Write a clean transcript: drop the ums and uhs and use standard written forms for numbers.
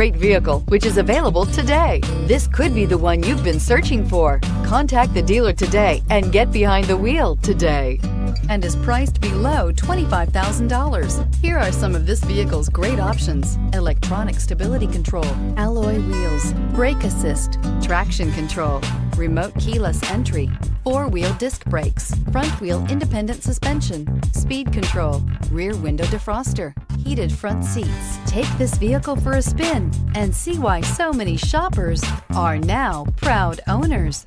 Great vehicle, which is available today. This could be the one you've been searching for. Contact the dealer today and get behind the wheel today. And is priced below $25,000. Here are some of this vehicle's great options: electronic stability control, alloy wheels, brake assist, traction control, remote keyless entry, four-wheel disc brakes, front-wheel independent suspension, speed control, rear window defroster, heated front seats. Take this vehicle for a spin and see why so many shoppers are now proud owners.